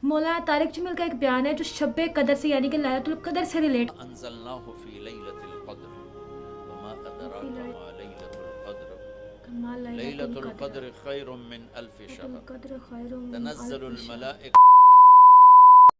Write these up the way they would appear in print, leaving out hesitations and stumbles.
मौलाना तारिक जमील का एक बयान है जो शब कदर से यानी कि लैलतुल कदर से रिलेट अंज़लनाहु फ़ी लैलतिल क़द्र वमा अदराका मा लैलतुल क़द्र लैलतुल क़द्र खैरुम मिन अल्फ़ि शहर तनज़्ज़लुल मलाइका।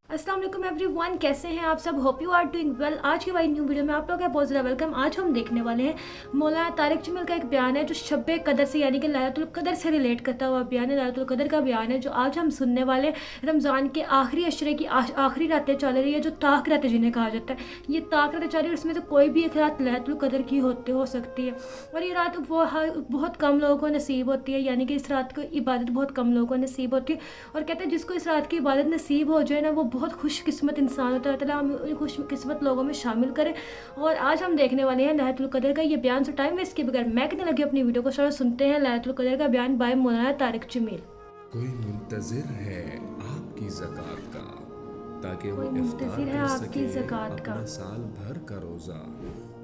अस्सलाम वालेकुम एवरीवन, कैसे हैं आप सब? Hope you are doing well. आज की हमारी न्यू वीडियो में आप लोग का बहुत ज़्यादा वेलकम। आज हम देखने वाले हैं मौलाना तारिक जमील का एक बयान है जो शब कदर से यानी कि लैलतुल कदर से रिलेट करता हुआ बयान है। लैलतुल कदर का बयान है जो आज हम सुनने वाले। रमज़ान के आखिरी अशरे की आखिरी रातें चल रही है जो ताक रातें जिन्हें कहा जाता है। ये ताक रातें चल रही है, उसमें से कोई भी एक रात लैलतुल कदर की हो सकती है और ये रात बहुत कम लोगों को नसीब होती है, यानी कि इस रात को इबादत बहुत कम लोगों को नसीब होती है। और कहते हैं जिसको इस रात की इबादत नसीब हो जाए ना, वो बहुत खुशकिस्मत इंसान होता है। ताला हमें खुशकिस्मत लोगों में शामिल करे। और आज हम देखने वाले हैं लैलतुल कदर का ये बयान। से टाइम वेस्ट के बगैर मैं कितने लगे अपनी वीडियो को सारा सुनते हैं लैलतुल कदर का बयान बाय मौलाना तारिक जमील। कोई मुंतज़िर है आपकी ज़कात का, ताकि वो कोई इफ्तार मुंतज़िर है कर आपकी सके ज़कात का, अपना साल भर का रोज़ा।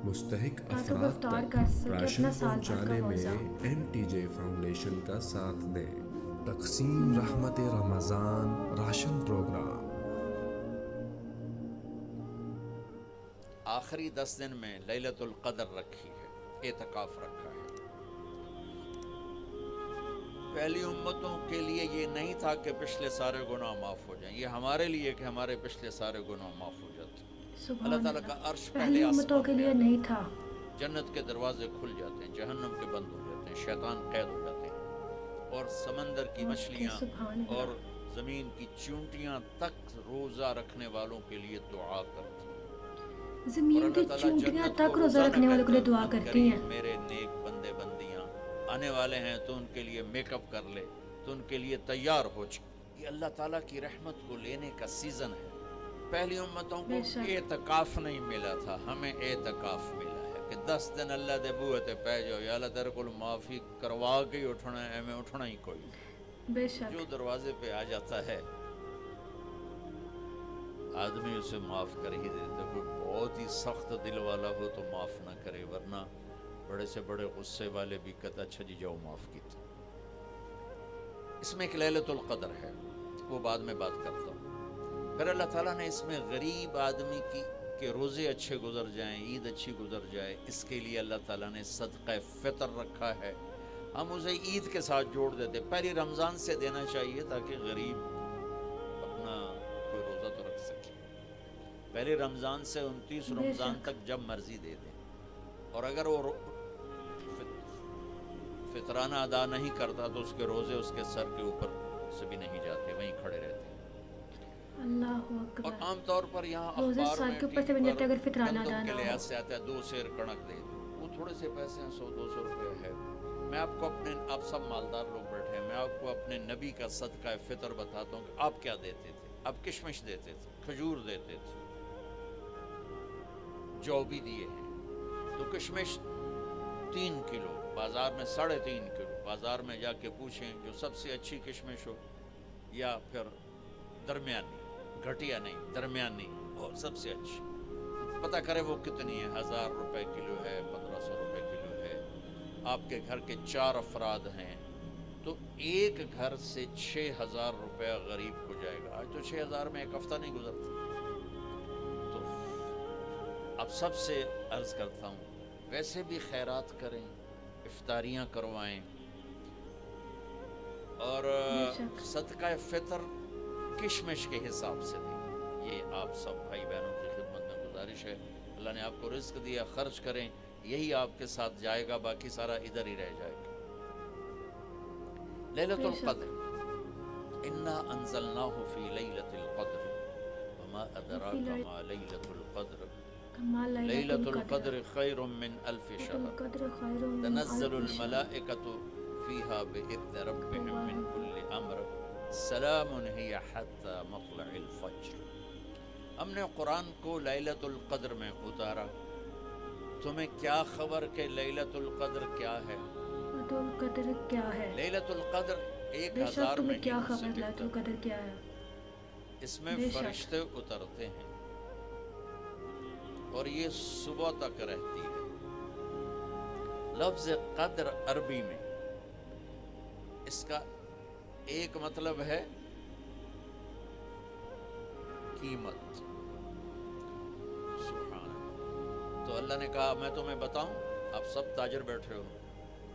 मुस्तहिक ताकि वो अफराद इफ्तार तक कर सके राशन अपना साल भर का पहुँचाने रोज़ा। में MTJ फाउंडेशन का साथ दें। तक़सीम रहमत रमज़ान राशन प्रोग्राम। आखिरी 10 दिन में लैलतुल क़द्र रखी है, एतकाफ़ रखा है। पहली उम्मतों के लिए ये नहीं था कि पिछले सारे गुनाह माफ़ हो जाएं, ये हमारे लिए कि हमारे पिछले सारे गुनाह माफ़ हो जाते हैं। अल्लाह ताला का अर्श पहली पहले उम्मतों आसमान के में लिए आ नहीं जाता था। है, जन्नत के दरवाजे खुल जाते हैं, जहन्नम के बंद हो जाते हैं, शैतान कैद हो जाते हैं और समंदर की मछलियाँ सुभान अल्लाह। और ज़मीन की चींटियाँ तक रोज़ा रखने वालों के लिए दुआ करती हैं। और ज़मीन अल्लाह की ताला चींटियाँ जन्नत तक को रोज़ा रोज़ाना रखने वालों के कहता लिए है, दुआ मन करती करीब हैं। मेरे नेक बंदे बंदियाँ आने वाले हैं तो उनके लिए मेकअप कर ले, तो उनके लिए तैयार हो जाए। ये अल्लाह ताला की रहमत को लेने का सीज़न है। पहली उम्मतों को बेशक एतकाफ़ नहीं मिला था, हमें एतकाफ़ मिला है कि 10 दिन अल्लाह दे बूहे ते पै जाओ, या अल्लाह तेरे को माफ़ी करवा के ही उठना है, हमें उठना ही कोई नहीं। बेशक जो दरवाजे पे आ जाता है आदमी उसे माफ़ कर ही देता। कोई बहुत ही सख्त दिल वाला हो तो माफ़ ना करे, वरना बड़े से बड़े गुस्से वाले भी कहता अच्छा जी जाओ माफ़ की। तो इसमें एक लैलतुल क़द्र है, वो बाद में बात करता हूँ। फिर अल्लाह ताला ने इसमें गरीब आदमी के रोज़े अच्छे गुजर जाएं, ईद अच्छी गुजर जाए, इसके लिए अल्लाह ताला ने सदक़ा फ़ितर रखा है। हम उसे ईद के साथ जोड़ देते, पहले रमज़ान से देना चाहिए ताकि गरीब अपना कोई रोज़ा तो रख सके। पहले रमज़ान से 29 रमज़ान बेशक तक जब मर्ज़ी दे दें, और अगर वो फितराना अदा नहीं करता तो उसके रोज़े उसके सर के ऊपर से भी नहीं जाते, वहीं खड़े रहते हैं। अल्लाहु और अकबर। आम तौर पर यहाँ रोज़े अखबार सर में के ऊपर से टीवी बन पर जाते अगर फितराना गंदम अदा के ना हो। लिहाज से आता है 2 सेर कणक दे दो, वो थोड़े से पैसे हैं, 100-200 रुपये है। मैं आपको अपने, आप सब मालदार लोग बैठे हैं, मैं आपको अपने नबी का सदका फ़ितर बताता हूँ कि आप क्या देते थे। आप किशमिश देते थे, खजूर देते थे, जौ भी दिए हैं। तो किशमिश 3 किलो, बाज़ार में 3.5 किलो। बाज़ार में जाके पूछें जो सबसे अच्छी किशमिश हो या फिर दरमियानी, घटिया नहीं दरमियानी और सबसे अच्छी, पता करें वो कितनी है। 1000 रुपये किलो है, 1500 रुपये किलो है। आपके घर के 4 अफराद हैं तो एक घर से 6000 रुपया गरीब को जाएगा। आज तो 6000 में एक हफ्ता नहीं गुजरता। तो अब सबसे अर्ज़ करता हूँ, वैसे भी खैरात करें, इफ्तारियाँ करवाएं, और बेशक सदका फ़ितर किशमिश के हिसाब से दें। ये आप सब भाई बहनों की खिदमत में गुजारिश है। अल्लाह ने आपको रिज़्क़ दिया, खर्च करें, यही आपके साथ जाएगा, बाकी सारा इधर ही रह जाएगा। लैलतुल बेशक क़द्र, इन्ना अंज़लनाहु फ़ी लैलतिल क़द्र वमा अदराका मा लैलतुल क़द्र लैलतुल क़द्र खैरुम मिन अल्फ़ि शहर तनज़्ज़लुल मलाइकतु फ़ीहा बिइज़्नि रब्बिहिम मिन कुल्लि अम्र सलामुन हिय हत्ता मत्लइल फ़ज्र। हमने कुरान को लैलतुल क़द्र में उतारा। तुम्हें क्या खबर कि लैलतुल क़द्र क्या है? लैलतुल कदर क्या है? लैलतुल क़द्र बेशक 1000 तुम्हें क्या महीनों से खबर लैलतुल बेहतर। कदर क्या है? इसमें बेशक फरिश्ते उतरते हैं और ये सुबह तक रहती है। लफ्ज़ क़द्र अरबी में इसका एक मतलब है कीमत। सुभान अल्लाह। तो अल्लाह ने कहा मैं तुम्हें बताऊं, आप सब ताजर बैठे हो,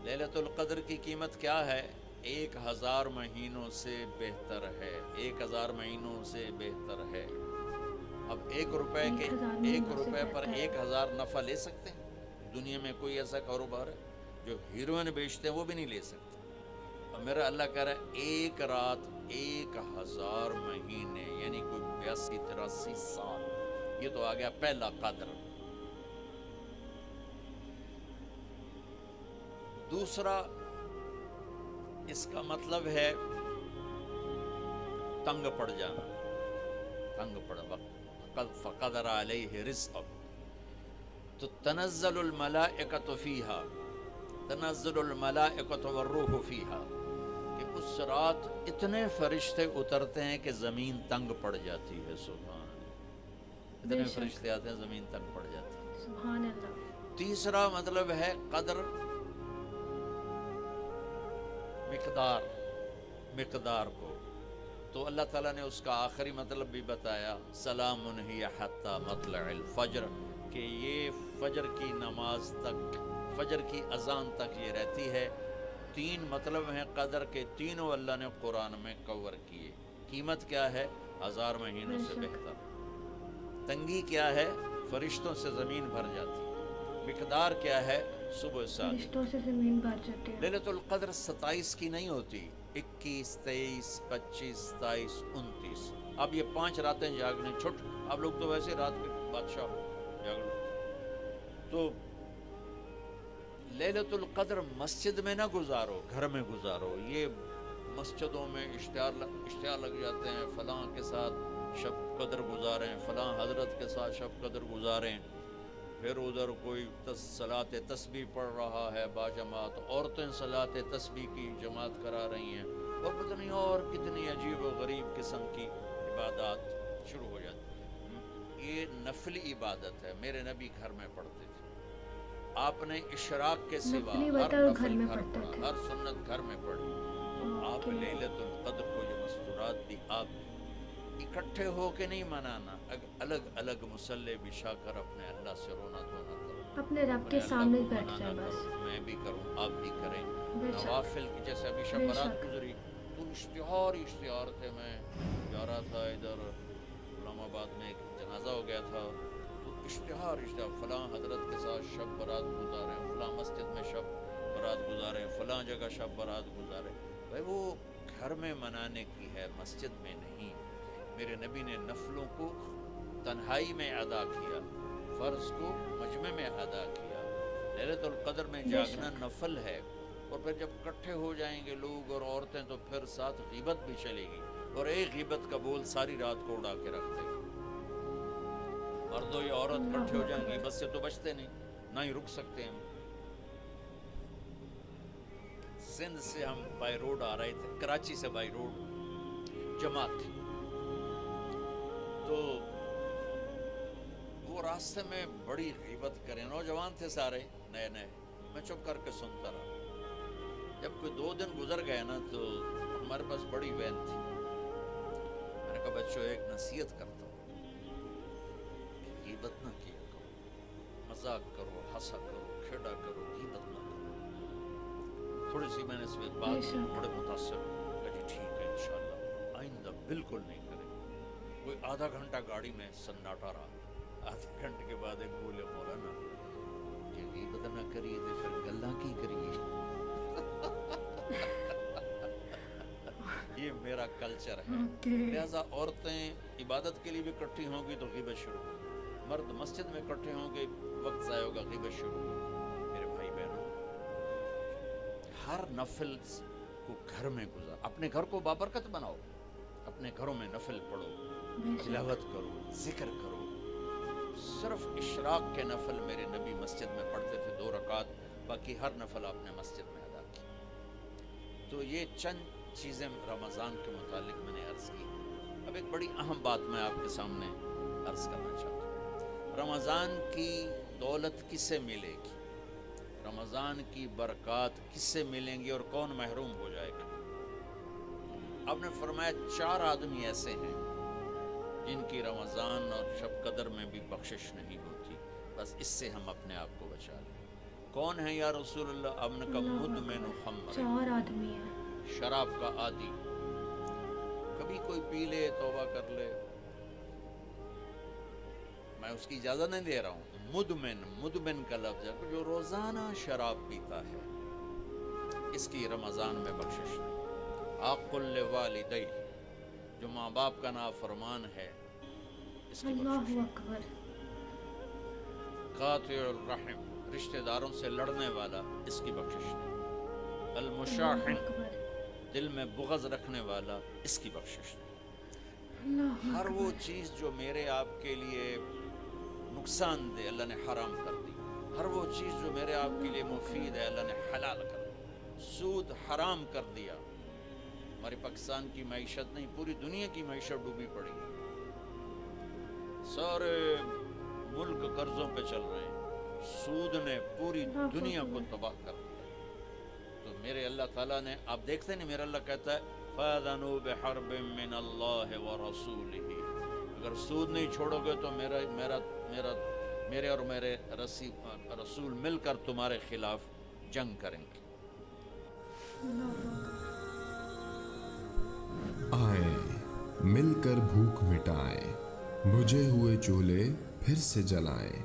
लैलतुल क़द्र की कीमत क्या है? 1000 महीनों से बेहतर है, 1000 महीनों से बेहतर है। अब 1 रुपए के 1 रुपए पर 1000 नफ़ा ले सकते हैं? दुनिया में कोई ऐसा कारोबार है? जो हीरोइन बेचते हैं वो भी नहीं ले सकते। और मेरा अल्लाह कह रहा है एक रात 1000 महीने, यानी कोई 82-83 साल। ये तो आ गया पहला कद्र। दूसरा इसका मतलब है तंग पड़ जाना, तंग पड़ वक्त फ़क़दर अलैहि रिज़्क़हु। तो तनज़्ज़लुल मलाइकतु फ़ीहा, तनज़्ज़लुल मलाइकतु वर्रूहु फ़ीहा, कि उस रात इतने फरिश्ते उतरते हैं कि ज़मीन तंग पड़ जाती है। सुभान अल्लाह। इतने फरिश्ते आते हैं ज़मीन तंग पड़ जाती है। सुभान अल्लाह। तीसरा मतलब है कद्र, मिक़दार को। तो अल्लाह ताला ने उसका आखिरी मतलब भी बताया, सलामुन हिय हत्ता मतलअल फ़ज्र, कि ये फ़जर की नमाज तक, फ़जर की अज़ान तक ये रहती है। 3 मतलब हैं कद्र के, तीनों अल्लाह ने कुरान में कवर किए। कीमत क्या है? 1000 महीनों से बेहतर। तंगी क्या है? फरिश्तों से ज़मीन भर जाती है। मिक़दार क्या है? सुबह फरिश्तों से ज़मीन भर जाती है। लैलतुल क़द्र 27 की नहीं होती, 21, 23, 25, 27, 29। अब ये 5 रातें जागने छुट, आप लोग तो वैसे रात के बादशाह हो, जाग लो। तो लैलतुल क़द्र मस्जिद में ना गुजारो, घर में गुजारो। ये मस्जिदों में इश्तिहार लग जाते हैं, फ़लाँ के साथ शब कद्र गुजारें, फ़लाँ हज़रत के साथ शब कद्र गुजारें। फिर उधर कोई सलात तस्बीह पढ़ रहा है बाजमात, औरतें सलात तस्बीह की जमात करा रही हैं, और पता नहीं और कितनी अजीब व गरीब किस्म की इबादत शुरू हो जाती। ये नफली इबादत है, मेरे नबी घर में पढ़ते थे। आपने इशराक के सिवा हर नफल घर में पढ़ा, हर सुन्नत घर में पढ़ी। तो आप लैलतुल क़द्र को जो मस्तूरात दी, आप इकट्ठे हो के नहीं मनाना, अलग अलग मुसल्ले बिछा कर अपने अल्लाह से रोना धोना करो, अपने रब के सामने बैठ जाए बस। मैं भी करूं, आप भी करें। नवाफिल की जैसे अभी शब बारात गुजरी, तो इश्तिहार थे। मैं जा रहा था इधर इस्लामाबाद में, एक जनाजा हो गया था, तो इश्तिहार फ़लाँ हजरत के साथ शब बारात गुजारें, फ़लाँ मस्जिद में शब बारात गुजारें, फ़लाँ जगह शब बारात गुजारें। भाई वो घर में मनाने की है, मस्जिद में नहीं। मेरे नबी ने नफलों को तन्हाई में अदा किया, फ़र्ज़ को मजमे में अदा किया। लैलतुल क़द्र में जागना नफल है। और फिर जब इकट्ठे हो जाएंगे लोग और औरतें, तो फिर साथ ग़ीबत भी चलेगी, और एक ग़ीबत का बोल सारी रात को उड़ा के रख देगा। मर्दो या औरत इकट्ठे हो जाएंगे, बस से तो बचते नहीं, ना ही रुक सकते हम। सिंध से हम बाई रोड आ रहे थे, कराची से बाई रोड जमात थी, तो वो रास्ते में बड़ी ग़ीबत करें, नौजवान थे सारे नए नए। मैं चुप करके सुनता रहा। जब कोई 2 दिन गुजर गए ना, तो हमारे पास बड़ी वैन थी। मैंने कहा बच्चों, एक नसीहत करता हूँ, ग़ीबत ना किया करो, मजाक करो, हंसा करो, खेड़ा करो, ग़ीबत ना करो। थोड़ी सी मैंने इस बात में बड़े मुतासिर हुए, कहा जी ठीक है, इंशाअल्लाह आइंदा बिल्कुल नहीं करें। कोई आधा घंटा गाड़ी में सन्नाटा रहा। आधे घंटे के बाद एक बोले, मौलाना ये ग़ीबत ना करिए तो फिर गल्ला की करिए। ये मेरा कल्चर है। लिहाजा औरतें इबादत के लिए भी इकट्ठी होंगी तो ग़ीबत शुरू, मर्द मस्जिद में इकट्ठे होंगे, वक्त ज़ाया होगा, ग़ीबत शुरू। मेरे भाई बहनों, हर नफल को घर में गुजार, अपने घर को बाबरकत बनाओ, अपने घरों में नफल पढ़ो, तिलावत करो, जिक्र करो। सिर्फ इशराक के नफल मेरे नबी मस्जिद में पढ़ते थे 2 रकात, बाकी हर नफल आपने मस्जिद में अदा की। तो ये चंद चीज़ें रमज़ान के मुतालिक मैंने अर्ज़ की। अब एक बड़ी अहम बात मैं आपके सामने अर्ज़ करना चाहता हूँ। रमज़ान की दौलत किसे मिलेगी, रमज़ान की बरक़ात किससे मिलेंगी, और कौन महरूम हो जाएगा? आपने फरमाया 4 आदमी ऐसे हैं जिनकी रमज़ान और शब कदर में भी बख्शिश नहीं होती, बस इससे हम अपने आप को बचा लें। कौन है या रसूलुल्लाह? आपने कहा मुदमिन खम्र, 4 आदमी हैं। शराब का आदी। कभी कोई पी ले, तौबा कर ले, मैं उसकी इजाज़त नहीं दे रहा हूँ। मुदमिन का लफ्ज़ है जो रोज़ाना शराब पीता है, इसकी रमज़ान में बख्शिश नहीं। आक़ुल वालिदै, जो माँ बाप का नाफरमान है, इसकी बख्शिश अल्लाहु नहीं। अकबर। क़ातिउर रहम, रिश्तेदारों से लड़ने वाला, इसकी बख्शिश नहीं। अल्लाहु अल-मुशाहिन, अकबर। दिल में बुग़्ज़ रखने वाला, इसकी बख्शिश नहीं। अल्लाहु हर वो अकबर। चीज़ जो मेरे आपके लिए नुकसान दे, अल्लाह ने हराम कर दी। हर वो चीज़ जो मेरे आपके लिए मुफीद है, अल्लाह ने हलाल कर दी। सूद हराम कर दिया। हमारे पाकिस्तान की मईशत नहीं, पूरी दुनिया की मईशत डूबी पड़ी, सारे मुल्क कर्जों पे चल रहे हैं। सूद ने पूरी दुनिया को तबाह कर दिया। तो मेरे अल्लाह ताला ने, आप देखते नहीं, मेरा अल्लाह कहता है फ़ाज़नु बिहर्बिम मिनल्लाहि व रसूलिही, अगर सूद नहीं छोड़ोगे तो मेरे और मेरे रसूल मिलकर तुम्हारे खिलाफ जंग करेंगे। आए मिलकर भूख मिटाएं, बुझे हुए चूल्हे फिर से जलाएं।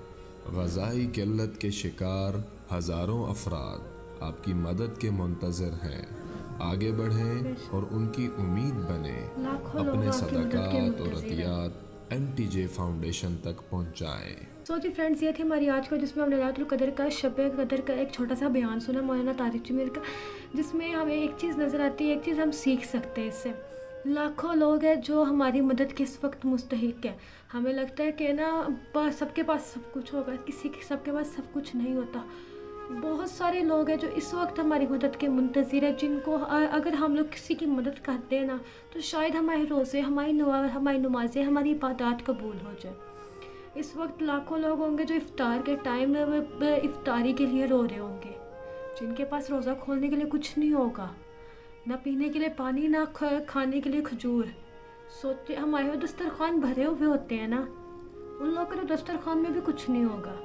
ग़ज़ाई किल्लत के शिकार हज़ारों अफराद आपकी मदद के मुंतज़र हैं। आगे बढ़ें और उनकी उम्मीद बने। लाखों लोग अपने आपकी मदद के सदक़ात और मुंतज़िर हैं। अतियात NTJ फाउंडेशन तक पहुँचाएँ। सो जी फ्रेंड्स, ये थी हमारी आज को, जिसमें हमने लैलतुल कदर का, शब कदर का एक छोटा सा बयान सुना मौलाना तारिक जमील का, जिसमें हमें एक चीज़ नज़र आती है, एक चीज़ हम सीख सकते हैं इससे। लाखों लोग हैं जो हमारी मदद के इस वक्त मुस्तहिक है। हमें लगता है कि ना बस सबके पास सब कुछ होगा, सबके पास सब कुछ नहीं होता। बहुत सारे लोग हैं जो इस वक्त हमारी मदद के मुंतज़िर है, जिनको अगर हम लोग किसी की मदद करते हैं ना, तो शायद हमारे रोज़े, हमारी नमाज़ें, हमारी इबादत कबूल हो जाए। इस वक्त लाखों लोग होंगे जो इफ्तार के टाइम में इफ्तारी के लिए रो रहे होंगे, जिनके पास रोज़ा खोलने के लिए कुछ नहीं होगा, ना पीने के लिए पानी, ना खाने के लिए खजूर। सोचते हमारे दस्तरखान भरे हुए होते हैं ना, उन लोगों के तो दस्तरखान में भी कुछ नहीं होगा।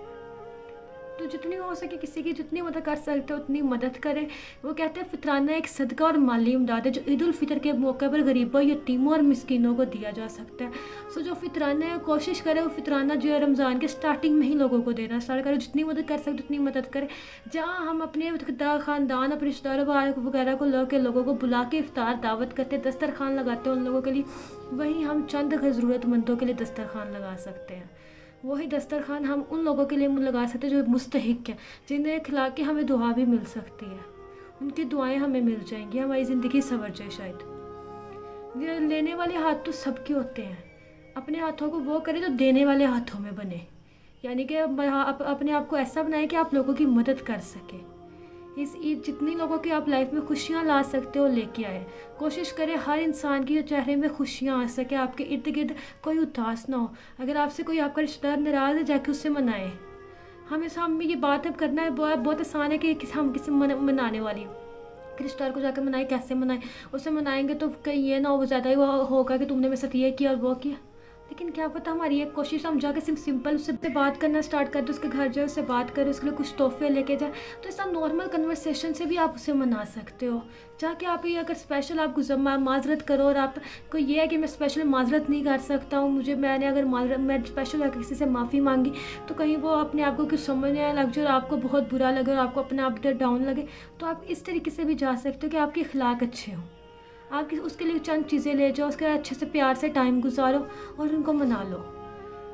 तो जितनी हो सके किसी की जितनी मदद कर सकते हो उतनी मदद करें। वो कहते हैं फितराना एक सदका और माली इमदाद है जो ईद उल फितर के मौके पर गरीबों, यतीमों और मिस्कीनों को दिया जा सकता है। सो जो फितराना है, कोशिश करें वो फितराना जो है रमज़ान के स्टार्टिंग में ही लोगों को देना स्टार्ट करें। जितनी मदद कर सकते उतनी मदद करें। जहाँ हम अपने ख़ानदान, अपने रिश्तेदारों वगैरह को लोगों को बुला के इफ्तार दावत करते, दस्तरखान लगाते हैं उन लोगों के लिए, वहीं हम चंद ज़रूरतमंदों के लिए दस्तरखान लगा सकते हैं। वही दस्तरखान हम उन लोगों के लिए लगा सकते हैं जो मुस्तहिक हैं, जिन्हें खिला के हमें दुआ भी मिल सकती है। उनकी दुआएं हमें मिल जाएंगी, हमारी ज़िंदगी संवर जाए। शायद ये लेने वाले हाथ तो सबके होते हैं, अपने हाथों को वो करें जो देने वाले हाथों में बने, यानी कि अपने आप को ऐसा बनाएं कि आप लोगों की मदद कर सकें। इस ईद जितनी लोगों की आप लाइफ में खुशियाँ ला सकते हो लेके आए। कोशिश करें हर इंसान के चेहरे में खुशियाँ आ सके, आपके इर्द गिर्द कोई उदास ना हो। अगर आपसे कोई आपका रिश्तेदार नाराज़ है, जाके उससे मनाएं। हमेशा हम ये बात अब करना है बहुत आसान है कि हम किसी मनाने वाली रिश्तेदार को जाकर मनाएं। कैसे मनाएं? उससे मनाएंगे तो कहीं ये ना हो ज़्यादा ही वो होगा कि तुमने मेरे साथ ये किया और वो किया, लेकिन क्या पता हमारी एक कोशिश हम जाके सिंपल उससे बात करना स्टार्ट कर दो, उसके घर जाए, उससे बात करें, उसके लिए कुछ तोहफे लेके जाए। तो इस नॉर्मल कन्वर्सेशन से भी आप उसे मना सकते हो। जाके आप ये अगर स्पेशल आप माजरत करो और आप को ये है कि मैं स्पेशल माजरत नहीं कर सकता हूँ, मैंने अगर मैं स्पेशल अगर किसी से माफ़ी मांगी तो कहीं वो अपने आप को कुछ समझने लग जाए और आपको बहुत बुरा लगे और आपको अपने आप डाउन लगे, तो आप इस तरीके से भी जा सकते हो कि आपके अखलाक अच्छे हों। आप उसके लिए चंद चीज़ें ले जाओ, उसके अच्छे से प्यार से टाइम गुजारो और उनको मना लो।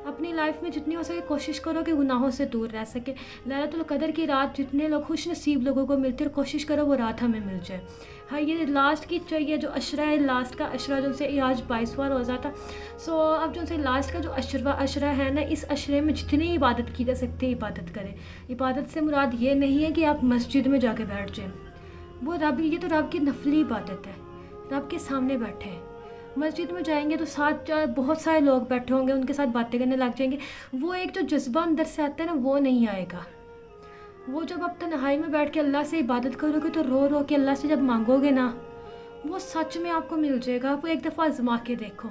अपनी लाइफ में जितनी हो सके कोशिश करो कि गुनाहों से दूर रह सके। लैलतुल कदर की रात जितने लोग खुश नसीब लोगों को मिलती है, कोशिश करो वो रात हमें मिल जाए। हाँ, ये लास्ट की चाहिए जो अशरा है, लास्ट का अशरा जो से आज 22वां रोज़ा था। सो अब जो से लास्ट का जो अशरा है ना, इस अशरे में जितनी इबादत की जा सकती है इबादत करें। इबादत से मुराद ये नहीं है कि आप मस्जिद में जाके बैठ जाएँ, वो ये तो रब की नफली इबादत है। रब के सामने बैठे हैं, मस्जिद में जाएंगे तो साथ बहुत सारे लोग बैठे होंगे, उनके साथ बातें करने लग जाएंगे। वो एक जो जज्बा अंदर से आता है ना, वो नहीं आएगा। वो जब आप तन्हाई में बैठ के अल्लाह से इबादत करोगे तो रो रो के अल्लाह से जब मांगोगे ना, वो सच में आपको मिल जाएगा। आप एक दफ़ा आजमा के देखो।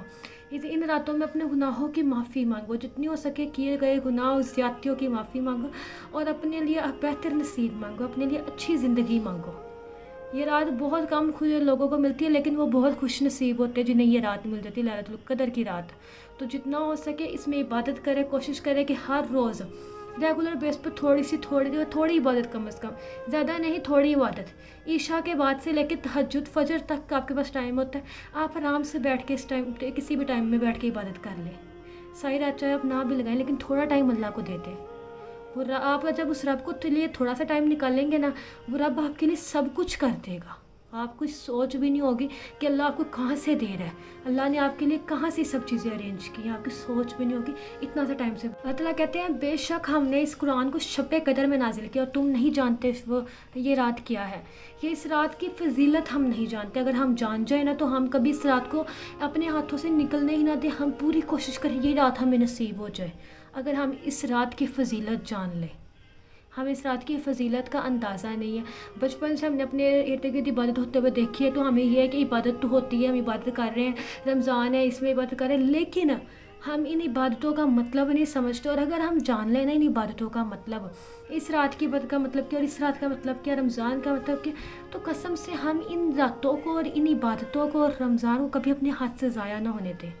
इन रातों में अपने गुनाहों की माफ़ी मांगो, जितनी हो सके किए गए गुनाह और ज़्यादतियों की माफ़ी मांगो और अपने लिए बेहतर नसीब मांगो, अपने लिए अच्छी ज़िंदगी मांगो। ये रात बहुत कम लोगों को मिलती है, लेकिन वो बहुत खुश नसीब होते हैं जिन्हें ये रात मिल जाती है, लैलतुल क़द्र की रात। तो जितना हो सके इसमें इबादत करें, कोशिश करें कि हर रोज़ रेगुलर बेस पर थोड़ी इबादत, कम से कम ज़्यादा नहीं, थोड़ी इबादत। ईशा के बाद से लेकर तहज्जुद फजर तक आपके पास टाइम होता है, आप आराम से बैठ के इस टाइम किसी भी टाइम में बैठ के इबादत कर लें। सारी रात चाहे आप ना भी लगाएं, लेकिन थोड़ा टाइम अल्लाह को दे दें। वो आप जब उस रब को लिए थोड़ा सा टाइम निकालेंगे ना, वो रब आपके लिए सब कुछ कर देगा। आपको सोच भी नहीं होगी कि अल्लाह आपको कहाँ से दे रहा है, अल्लाह ने आपके लिए कहाँ से सब चीज़ें अरेंज की हैं, आपकी सोच भी नहीं होगी इतना सा टाइम से। अल्लाह ताला कहते हैं बेशक हमने इस कुरान को शब कदर में नाजिल किया और तुम नहीं जानते वो ये रात क्या है। ये इस रात की फजीलत हम नहीं जानते। अगर हम जान जाए ना तो हम कभी इस रात को अपने हाथों से निकलने ही ना दें। हम पूरी कोशिश करें ये रात हमें नसीब हो जाए। अगर हम इस रात की फजीलत जान लें, हमें इस रात की फजीलत का अंदाज़ा नहीं है। बचपन से हमने अपने इर्द गिर्द इबादत होते हुए देखी है, तो हमें ये है कि इबादत तो होती है, हम इबादत कर रहे हैं, रमज़ान है इसमें इबादत कर रहे हैं, लेकिन हम इन इबादतों का मतलब नहीं समझते। और अगर हम जान लें ना इन इबादतों का मतलब, इस रात की इबादत का मतलब क्या और इस रात का मतलब क्या, रमज़ान का मतलब क्या, तो कसम से हम इन रातों को और इन इबादतों को और रमज़ान को कभी अपने हाथ से ज़ाया ना होने दें,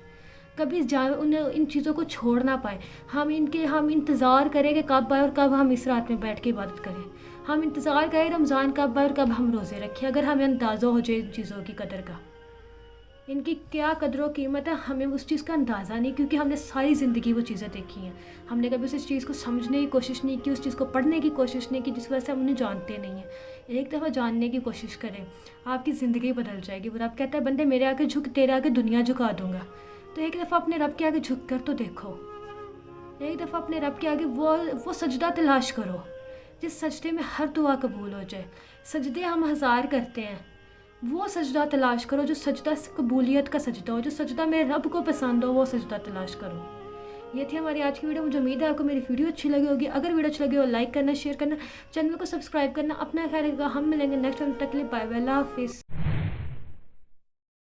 कभी उन्हें इन चीज़ों को छोड़ ना पाए। हम इंतज़ार करें कि कब आए और कब हम इस रात में बैठ के इबादत करें। हम इंतज़ार करें रमज़ान कब आए और कब हम रोज़े रखें। अगर हमें अंदाज़ा हो जाए इन चीज़ों की कदर का, इनकी क्या कदर व कीमत है, हमें उस चीज़ का अंदाज़ा नहीं, क्योंकि हमने सारी ज़िंदगी वो चीज़ें देखी हैं। हमने कभी उस चीज़ को समझने की कोशिश नहीं की, उस चीज़ को पढ़ने की कोशिश नहीं की, जिस वजह से हम उन्हें जानते नहीं हैं। एक दफ़ा जानने की कोशिश करें, आपकी ज़िंदगी बदल जाएगी। वो रब कहता है बंदे मेरे आगे झुक, तेरे आगे दुनिया झुका दूँगा। तो एक दफ़ा अपने रब के आगे झुक कर तो देखो, एक दफ़ा अपने रब के आगे वो सजदा तलाश करो जिस सजदे में हर दुआ कबूल हो जाए। सजदे हम हज़ार करते हैं, वो सजदा तलाश करो जो सजदा कबूलियत का सजदा हो, जो सजदा मेरे रब को पसंद हो, वो सजदा तलाश करो। ये थी हमारी आज की वीडियो। मुझे उम्मीद है आपको मेरी वीडियो अच्छी लगी होगी। अगर वीडियो अच्छी लगी हो लाइक करना, शेयर करना, चैनल को सब्सक्राइब करना। अपना ख्याल रखिएगा, हम मिलेंगे नेक्स्ट टाइम। तक के लिए बाय बाय, अल्लाह हाफिज़।